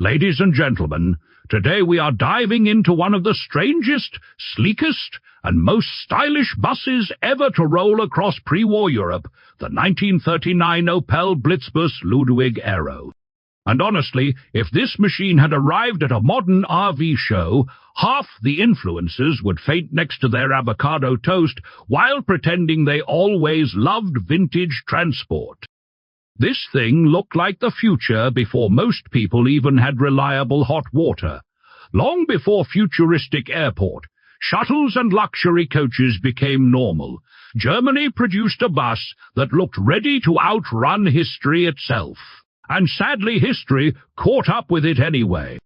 Ladies and gentlemen, today we are diving into one of the strangest, sleekest, and most stylish buses ever to roll across pre-war Europe, the 1939 Opel Blitzbus Ludewig Aero. And honestly, if this machine had arrived at a modern RV show, half the influencers would faint next to their avocado toast while pretending they always loved vintage transport. This thing looked like the future before most people even had reliable hot water. Long before futuristic airport, shuttles and luxury coaches became normal. Germany produced a bus that looked ready to outrun history itself. And sadly, history caught up with it anyway.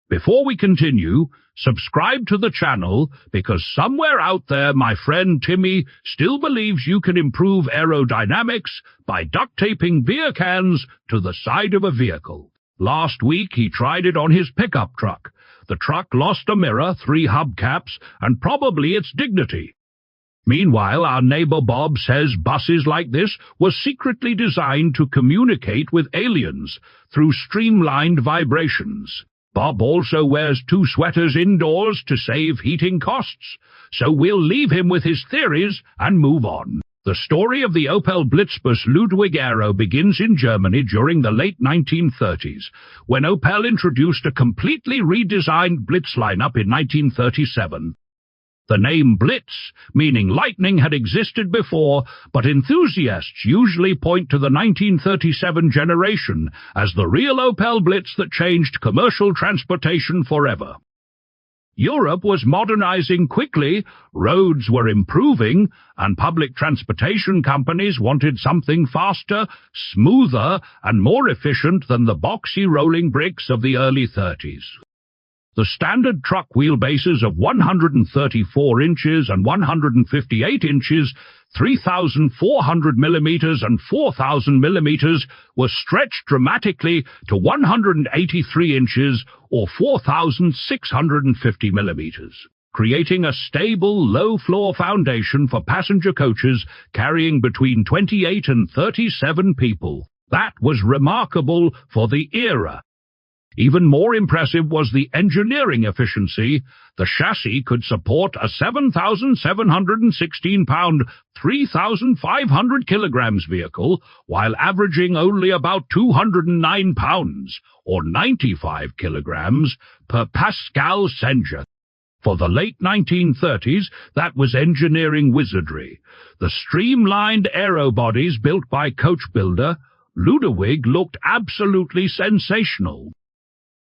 Before we continue, subscribe to the channel, because somewhere out there my friend Timmy still believes you can improve aerodynamics by duct-taping beer cans to the side of a vehicle. Last week he tried it on his pickup truck. The truck lost a mirror, 3 hubcaps, and probably its dignity. Meanwhile, our neighbor Bob says buses like this were secretly designed to communicate with aliens through streamlined vibrations. Bob also wears 2 sweaters indoors to save heating costs, so we'll leave him with his theories and move on. The story of the Opel Blitzbus Ludewig Aero begins in Germany during the late 1930s, when Opel introduced a completely redesigned Blitz lineup in 1937. The name Blitz, meaning lightning, had existed before, but enthusiasts usually point to the 1937 generation as the real Opel Blitz that changed commercial transportation forever. Europe was modernizing quickly, roads were improving, and public transportation companies wanted something faster, smoother, and more efficient than the boxy rolling bricks of the early 30s. The standard truck wheelbases of 134 inches and 158 inches, 3,400 millimeters and 4,000 millimeters were stretched dramatically to 183 inches or 4,650 millimeters, creating a stable, low-floor foundation for passenger coaches carrying between 28 and 37 people. That was remarkable for the era. Even more impressive was the engineering efficiency. The chassis could support a 7,716-pound, 3,500 kilograms vehicle, while averaging only about 209 pounds, or 95 kilograms, per Pascal Senja. For the late 1930s, that was engineering wizardry. The streamlined aero bodies built by coach builder Ludewig looked absolutely sensational.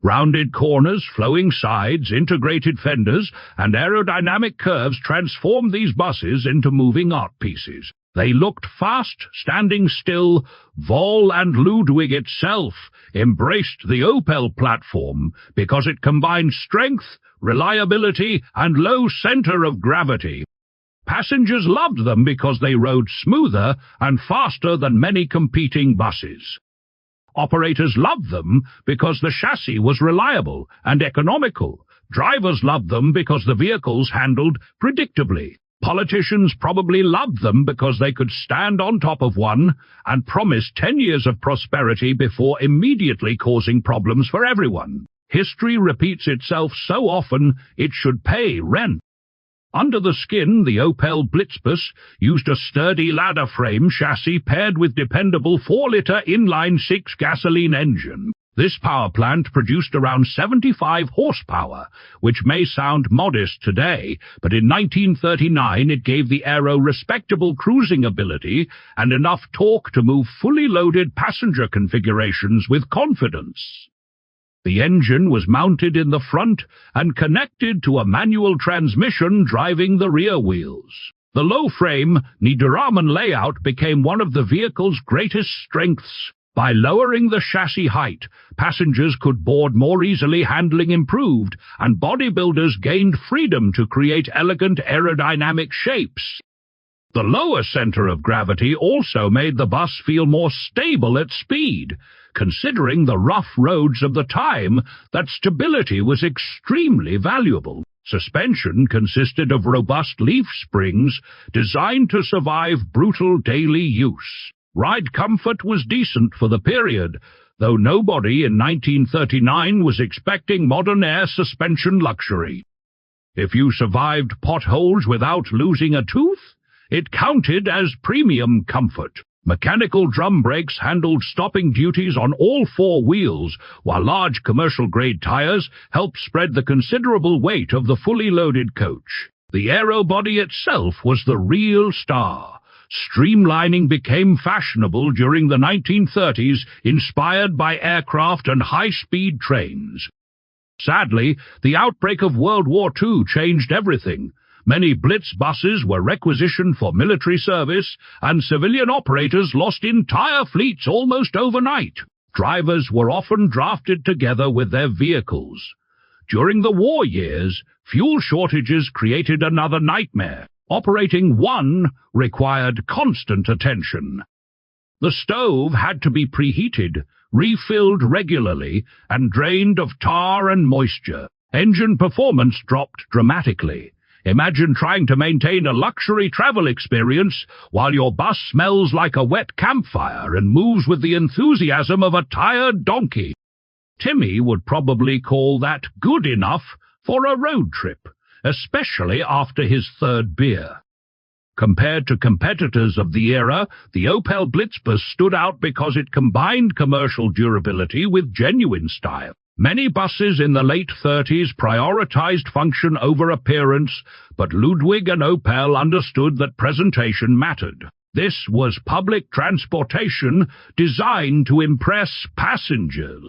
Rounded corners, flowing sides, integrated fenders, and aerodynamic curves transformed these buses into moving art pieces. They looked fast, standing still. Vol and Ludwig itself embraced the Opel platform because it combined strength, reliability, and low center of gravity. Passengers loved them because they rode smoother and faster than many competing buses. Operators loved them because the chassis was reliable and economical. Drivers loved them because the vehicles handled predictably. Politicians probably loved them because they could stand on top of one and promise 10 years of prosperity before immediately causing problems for everyone. History repeats itself so often it should pay rent. Under the skin, the Opel Blitzbus used a sturdy ladder frame chassis paired with dependable 4-liter inline-six gasoline engine. This power plant produced around 75 horsepower, which may sound modest today, but in 1939 it gave the Aero respectable cruising ability and enough torque to move fully loaded passenger configurations with confidence. The engine was mounted in the front and connected to a manual transmission driving the rear wheels. The low-frame Niederrahmen layout became one of the vehicle's greatest strengths. By lowering the chassis height, passengers could board more easily, handling improved, and bodybuilders gained freedom to create elegant aerodynamic shapes. The lower center of gravity also made the bus feel more stable at speed. Considering the rough roads of the time, that stability was extremely valuable. Suspension consisted of robust leaf springs designed to survive brutal daily use. Ride comfort was decent for the period. though nobody in 1939 was expecting modern air suspension luxury. If you survived potholes without losing a tooth, it counted as premium comfort. Mechanical drum brakes handled stopping duties on all four wheels, while large commercial-grade tires helped spread the considerable weight of the fully loaded coach. The aero body itself was the real star. Streamlining became fashionable during the 1930s, inspired by aircraft and high-speed trains. Sadly, the outbreak of World War II changed everything. Many Blitz buses were requisitioned for military service, and civilian operators lost entire fleets almost overnight. Drivers were often drafted together with their vehicles. During the war years, fuel shortages created another nightmare. Operating one required constant attention. The stove had to be preheated, refilled regularly, and drained of tar and moisture. Engine performance dropped dramatically. Imagine trying to maintain a luxury travel experience while your bus smells like a wet campfire and moves with the enthusiasm of a tired donkey. Timmy would probably call that good enough for a road trip, especially after his third beer. Compared to competitors of the era, the Opel Blitzbus stood out because it combined commercial durability with genuine style. Many buses in the late 30s prioritized function over appearance, but Ludwig and Opel understood that presentation mattered. This was public transportation designed to impress passengers.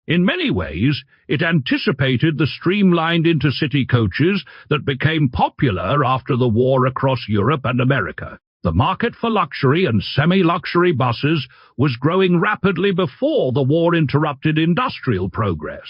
In many ways, it anticipated the streamlined intercity coaches that became popular after the war across Europe and America. The market for luxury and semi-luxury buses was growing rapidly before the war interrupted industrial progress.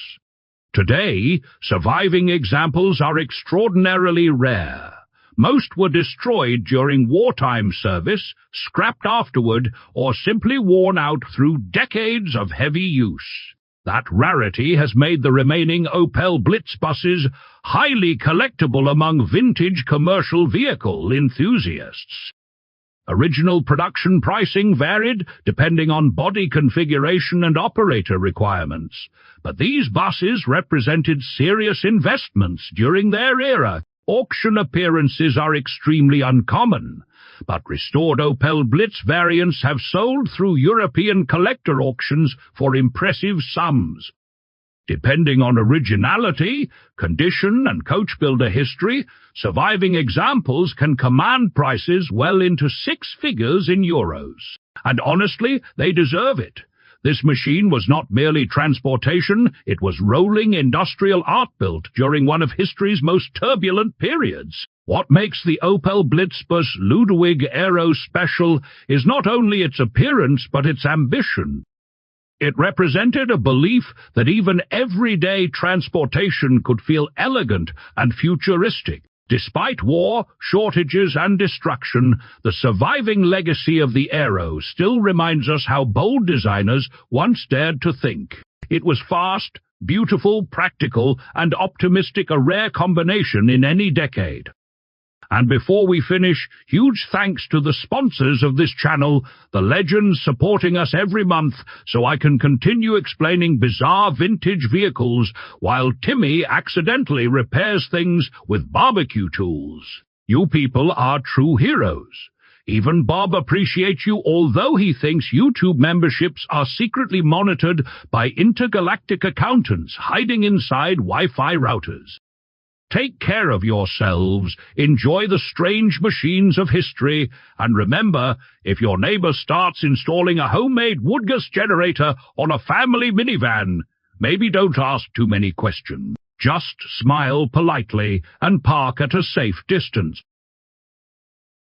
Today, surviving examples are extraordinarily rare. Most were destroyed during wartime service, scrapped afterward, or simply worn out through decades of heavy use. That rarity has made the remaining Opel Blitz buses highly collectible among vintage commercial vehicle enthusiasts. Original production pricing varied depending on body configuration and operator requirements, but these buses represented serious investments during their era. Auction appearances are extremely uncommon, but restored Opel Blitz variants have sold through European collector auctions for impressive sums. Depending on originality, condition, and coach builder history, surviving examples can command prices well into six figures in euros. And honestly, they deserve it. This machine was not merely transportation, it was rolling industrial art built during one of history's most turbulent periods. What makes the Opel Blitzbus Ludewig Aero special is not only its appearance but its ambition. It represented a belief that even everyday transportation could feel elegant and futuristic. Despite war, shortages, and destruction, the surviving legacy of the Aero still reminds us how bold designers once dared to think. It was fast, beautiful, practical, and optimistic, a rare combination in any decade. And before we finish, huge thanks to the sponsors of this channel, the legends supporting us every month so I can continue explaining bizarre vintage vehicles while Timmy accidentally repairs things with barbecue tools. You people are true heroes. Even Bob appreciates you, although he thinks YouTube memberships are secretly monitored by intergalactic accountants hiding inside Wi-Fi routers. Take care of yourselves, enjoy the strange machines of history, and remember, if your neighbor starts installing a homemade wood gas generator on a family minivan, maybe don't ask too many questions. Just smile politely and park at a safe distance.